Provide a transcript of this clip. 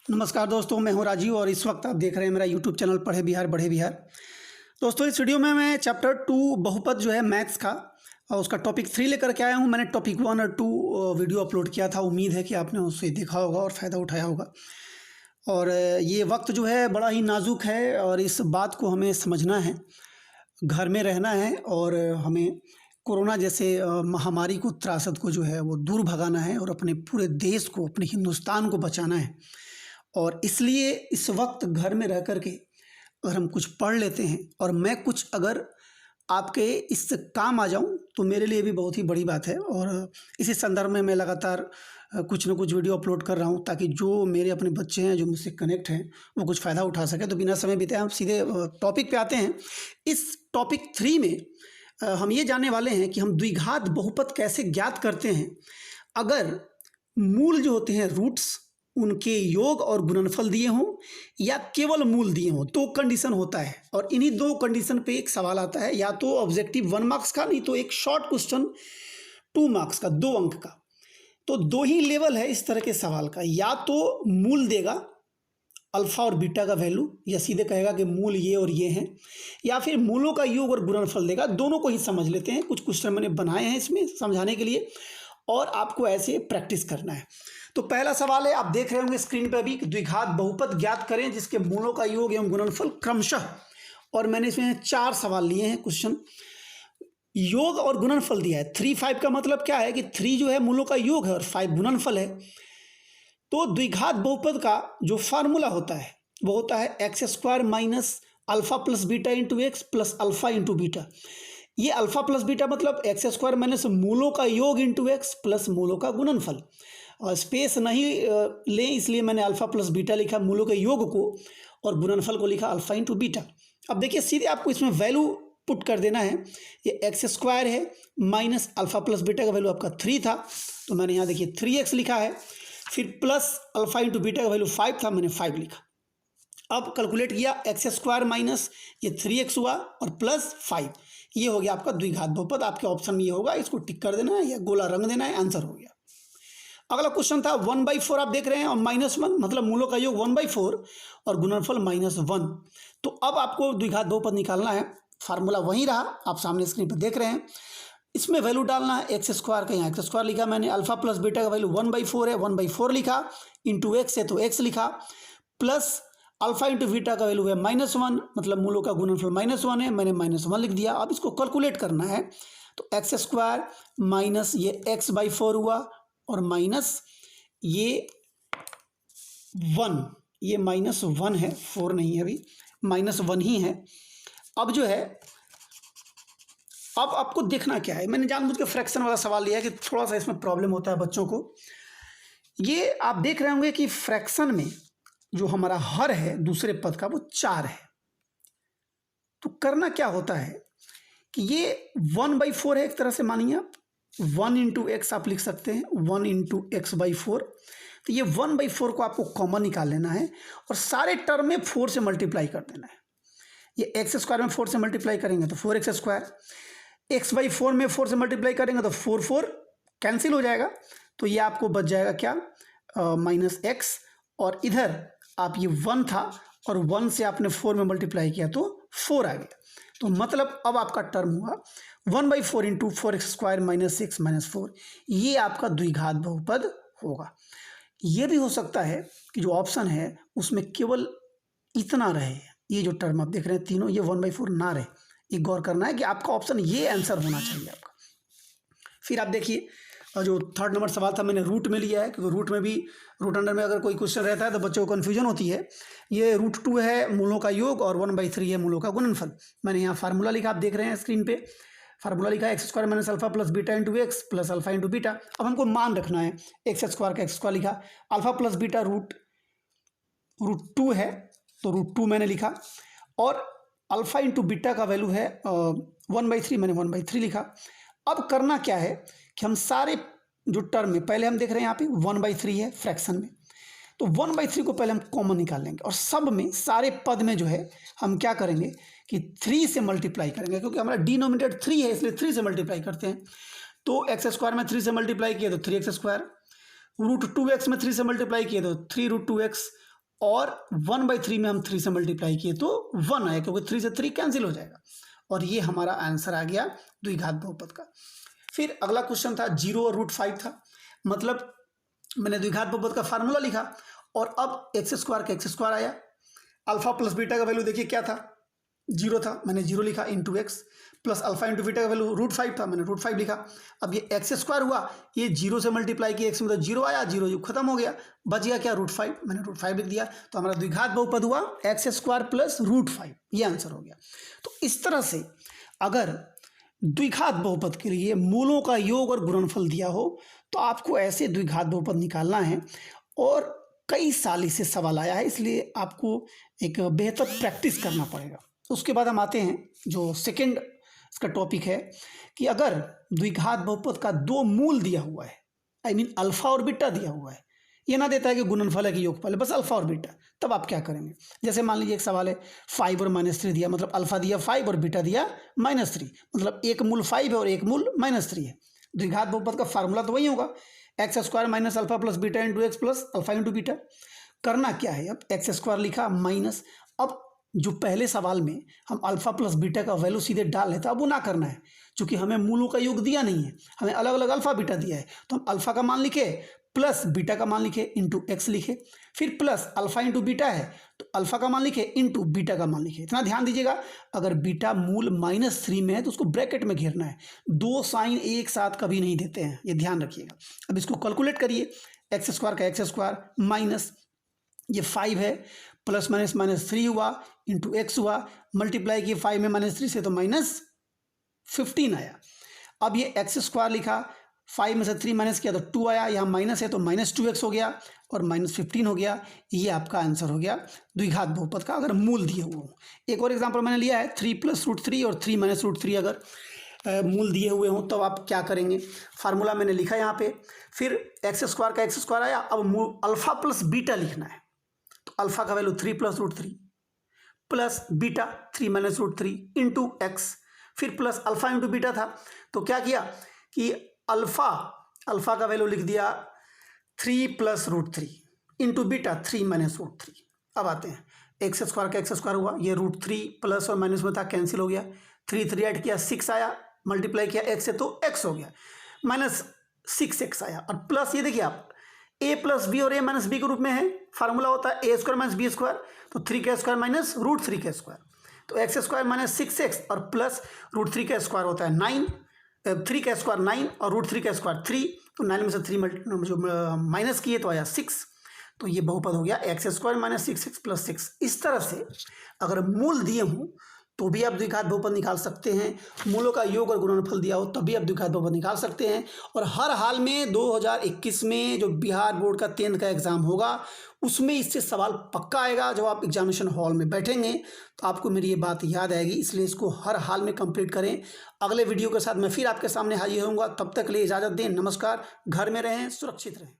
नमस्कार दोस्तों, मैं हूं राजीव और इस वक्त आप देख रहे हैं मेरा यूट्यूब चैनल पढ़े बिहार बढ़े बिहार। दोस्तों, इस वीडियो में मैं चैप्टर 2 बहुपद जो है मैथ्स का और उसका टॉपिक 3 लेकर के आया हूं। मैंने टॉपिक 1 और 2 वीडियो अपलोड किया था। उम्मीद है कि आपने उसे देखा होगा और फ़ायदा उठाया होगा। और ये वक्त जो है बड़ा ही नाजुक है और इस बात को हमें समझना है, घर में रहना है और हमें कोरोना जैसे महामारी को, त्रासद को जो है वो दूर भगाना है और अपने पूरे देश को, अपने हिंदुस्तान को बचाना है। और इसलिए इस वक्त घर में रह कर के अगर हम कुछ पढ़ लेते हैं और मैं कुछ अगर आपके इस काम आ जाऊं तो मेरे लिए भी बहुत ही बड़ी बात है। और इसी संदर्भ में मैं लगातार कुछ न कुछ वीडियो अपलोड कर रहा हूं ताकि जो मेरे अपने बच्चे हैं जो मुझसे कनेक्ट हैं वो कुछ फ़ायदा उठा सके। तो बिना समय बिताए हम सीधे टॉपिक पे आते हैं। इस टॉपिक 3 में हम ये जानने वाले हैं कि हम द्विघात बहुपद कैसे ज्ञात करते हैं अगर मूल जो होते हैं रूट्स उनके योग और गुणनफल दिए हों या केवल मूल दिए हों। 2 कंडीशन होता है और इन्हीं 2 कंडीशन पे एक सवाल आता है, या तो ऑब्जेक्टिव 1 मार्क्स का, नहीं तो एक शॉर्ट क्वेश्चन 2 मार्क्स का, 2 अंक का। तो 2 ही लेवल है इस तरह के सवाल का, या तो मूल देगा अल्फा और बीटा का वैल्यू, या सीधे कहेगा कि मूल ये और ये हैं, या फिर मूलों का योग और गुणनफल देगा। दोनों को ही समझ लेते हैं। कुछ क्वेश्चन मैंने बनाए हैं इसमें समझाने के लिए और आपको ऐसे प्रैक्टिस करना है। तो पहला सवाल है, आप देख रहे होंगे स्क्रीन पर अभी, द्विघात बहुपद ज्ञात करें जिसके मूलों का योग एवं गुणनफल क्रमशः। और मैंने इसमें 4 सवाल लिए हैं क्वेश्चन। योग और गुणनफल दिया है। 3 5 का मतलब क्या है कि 3 जो है मूलों का योग है और 5 गुणनफल है। तो द्विघात बहुपद का जो फार्मूला होता है वो होता है x² minus alpha plus beta into x plus alpha into beta. ये अल्फा प्लस बीटा मतलब x² माइनस मूलों का योग इंटू एक्स प्लस मूलों का गुणनफल। और स्पेस नहीं लें इसलिए मैंने अल्फा प्लस बीटा लिखा मूलों के योग को, और गुणनफल को लिखा अल्फा इंटू बीटा। अब देखिए सीधे आपको इसमें वैल्यू पुट कर देना है। ये x² है माइनस अल्फा प्लस बीटा का वैल्यू आपका 3 था, तो मैंने यहाँ देखिए 3x लिखा है। फिर प्लस अल्फा इंटू बीटा का वैल्यू 5 था, मैंने 5 लिखा। अब कैलकुलेट किया, x² माइनस ये 3x हुआ और प्लस 5, ये हो गया आपका द्विघात बहुपद। आपके ऑप्शन में ये होगा, इसको टिक कर देना है या गोला रंग देना है, आंसर हो गया। अगला क्वेश्चन था 1/4 आप देख रहे हैं और -1 मतलब मूलों का योग 1/4 और गुणनफल -1। तो अब आपको द्विघात बहुपद निकालना है। फार्मूला वही रहा, आप सामने स्क्रीन पर देख रहे हैं। इसमें वैल्यू डालना है x² का, यहाँ x² लिखा मैंने, अल्फा प्लस बीटा का वैल्यू 1/4 है, 1/4 लिखा, इंटू एक्स है तो x लिखा, प्लस अल्फा इंटू बीटा का वैल्यू है -1 मतलब मूलों का गुणनफल -1 है, मैंने -1 लिख दिया। अब इसको कैलकुलेट करना है तो x² माइनस ये x/4 हुआ और माइनस ये 1, ये -1 है, 4 नहीं है अभी, -1 ही है। अब जो है, अब आपको देखना क्या है, मैंने जानबूझ के फ्रैक्शन वाला सवाल लिया है कि थोड़ा सा इसमें प्रॉब्लम होता है बच्चों को। ये आप देख रहे होंगे कि फ्रैक्शन में जो हमारा हर है दूसरे पद का वो 4 है। तो करना क्या होता है कि ये 1/4 है, एक तरह से मानिए आप 1 इंटू एक्स आप लिख सकते हैं, 1 इंटू x/4। तो ये 1/4 को आपको कॉमन निकाल लेना है और सारे टर्म में 4 से मल्टीप्लाई कर देना है। ये x² में 4 से मल्टीप्लाई करेंगे तो 4x², x/4 में 4 से मल्टीप्लाई करेंगे तो 4 कैंसिल हो जाएगा। तो ये आपको बच जाएगा क्या, -x, और इधर आप ये 1 था और 1 से आपने 4 में मल्टीप्लाई किया तो 4 आ गया। तो मतलब अब आपका टर्म हुआ 1/4 इंटू 4x² माइनस 6 माइनस 4। ये आपका द्विघात बहुपद होगा। ये भी हो सकता है कि जो ऑप्शन है उसमें केवल इतना रहे, ये जो टर्म आप देख रहे हैं तीनों, ये 1/4 ना रहे। ये गौर करना है कि आपका ऑप्शन ये आंसर होना चाहिए आपका। फिर आप देखिए, जो 3rd नंबर सवाल था मैंने रूट में लिया है, क्योंकि रूट में भी, रूट अंडर में अगर कोई क्वेश्चन रहता है तो बच्चों को कन्फ्यूजन होती है। ये √2 है मूलों का योग और 1/3 है मूलों का गुणनफल। मैंने यहाँ फार्मूला लिखा, आप देख रहे हैं स्क्रीन पे, फार्मूला लिखा x² minus alpha plus beta into x plus alpha into beta. अब हमको मान रखना है, x² का x² लिखा, अल्फा प्लस बीटा √2 है तो √2 मैंने लिखा, और अल्फा इंटू बीटा का वैल्यू है 1/3, मैंने 1/3 लिखा। अब करना क्या है कि हम सारे जो टर्म में, पहले हम देख रहे हैं यहाँ पे 1/3 है फ्रैक्शन में, तो 1/3 को पहले हम कॉमन निकाल लेंगे और सब में, सारे पद में जो है हम क्या करेंगे कि 3 से मल्टीप्लाई करेंगे, क्योंकि हमारा डिनोमिनेटर 3 है इसलिए 3 से मल्टीप्लाई करते हैं। तो x² में 3 से मल्टीप्लाई किए तो 3x², √2x में 3 से मल्टीप्लाई किए तो 3 √2x, और 1/3 में हम 3 से मल्टीप्लाई किए तो 1 आया, क्योंकि 3 से 3 कैंसिल हो जाएगा। और ये हमारा आंसर आ गया द्विघात बहुपद का। फिर अगला क्वेश्चन था 0 और √5 था, मतलब मैंने द्विघात बहुपद का फार्मूला लिखा और अब x² का x² आया। अल्फा प्लस बीटा का वैल्यू देखिए क्या था, 0 था, मैंने 0 लिखा into x, plus alpha into beta का वैल्यू √5 था, मैंने √5 लिखा। अब ये x² हुआ, ये 0 से मल्टीप्लाई किया, x में तो 0 आया, 0 खत्म हो गया, बच गया क्या √5, मैंने √5 लिख दिया। तो हमारा द्विघात बहुपद हुआ x² प्लस √5, ये आंसर हो गया। तो इस तरह से अगर द्विघात बहुपद के लिए मूलों का योग और गुणनफल दिया हो तो आपको ऐसे द्विघात बहुपद निकालना है, और कई साल इससे सवाल आया है, इसलिए आपको एक बेहतर प्रैक्टिस करना पड़ेगा। उसके बाद हम आते हैं जो सेकंड इसका टॉपिक है कि अगर द्विघात बहुपद का 2 मूल दिया हुआ है, आई मीन अल्फा और बीटा दिया हुआ है, ये ना देता है कि गुणनफल है कि योगफल है, बस अल्फा और बीटा, तब आप क्या करेंगे। जैसे मान लीजिए एक सवाल है 5 और -3 दिया, मतलब अल्फा दिया 5 और बीटा दिया -3, मतलब एक मूल 5 है और एक मूल -3 है। द्विघात बहुपद का फार्मूला तो वही होगा, x² minus alpha plus beta into x plus alpha into beta. करना क्या है, अब x² लिखा माइनस, अब जो पहले सवाल में हम अल्फा प्लस बीटा का वैल्यू सीधे डाल लेते, अब वो ना करना है, क्योंकि हमें मूलों का योग दिया नहीं है, हमें अलग अलग अल्फा बीटा दिया है। तो हम अल्फा का मान लिखे प्लस बीटा का मान लिखे इंटू एक्स लिखे, फिर प्लस अल्फा इंटू बीटा है तो अल्फा का मान लिखे इंटू बीटा का मान लिखे। इतना ध्यान दीजिएगा, अगर बीटा मूल -3 में है तो उसको ब्रैकेट में घेरना है, 2 साइन एक साथ कभी नहीं देते हैं, ये ध्यान रखिएगा। अब इसको कैलकुलेट करिए, x² का x² माइनस ये 5 है, प्लस माइनस -3 हुआ इंटू एक्स हुआ, मल्टीप्लाई किए 5 में -3 से तो -15 आया। अब ये x² लिखा, 5 में से 3 माइनस किया तो 2 आया, यहाँ माइनस है तो -2x हो गया और -15 हो गया। ये आपका आंसर हो गया द्विघात बहुपद का, अगर मूल दिए हुए हों। एक और एग्जांपल मैंने लिया है 3 + √3 और 3 - √3, अगर मूल दिए हुए हों तो आप क्या करेंगे। फार्मूला मैंने लिखा यहाँ पे, फिर x² का x² आया, अब मूल अल्फा प्लस बीटा लिखना है, तो अल्फा का value 3 + √3 plus beta 3 - √3 into x, फिर प्लस अल्फा इंटू बीटा था, तो क्या किया कि अल्फा का वैल्यू लिख दिया 3 + √3 इंटू बीटा 3 - √3। अब आते हैं x² का x² हुआ, ये √3 प्लस और माइनस में था, कैंसिल हो गया, 3 ऐड किया 6 आया, मल्टीप्लाई किया x से तो x हो गया, -6x आया, और प्लस ये देखिए आप a + b और a - b के रूप में है, फार्मूला होता है a² - b², तो 3 का स्क्वायर - √3 का स्क्वायर, तो x² - 6x और प्लस √3 का स्क्वायर होता है 9, 3 का स्क्वायर 9 और √3 का स्क्वायर 3, तो 9 में से 3 जो माइनस किए तो आया 6, तो ये बहुपद हो गया x² - 6x + 6। इस तरह से अगर मूल दिए हों तो भी आप द्विघात बहुपद निकाल सकते हैं, मूलों का योग और गुणनफल दिया हो तभी आप द्विघात बहुपद निकाल सकते हैं। और हर हाल में 2021 में जो बिहार बोर्ड का 10th का एग्ज़ाम होगा उसमें इससे सवाल पक्का आएगा। जब आप एग्जामिनेशन हॉल में बैठेंगे तो आपको मेरी ये बात याद आएगी, इसलिए इसको हर हाल में कंप्लीट करें। अगले वीडियो के साथ मैं फिर आपके सामने हाजिर होऊंगा, तब तक के लिए इजाज़त दें, नमस्कार। घर में रहें, सुरक्षित रहें।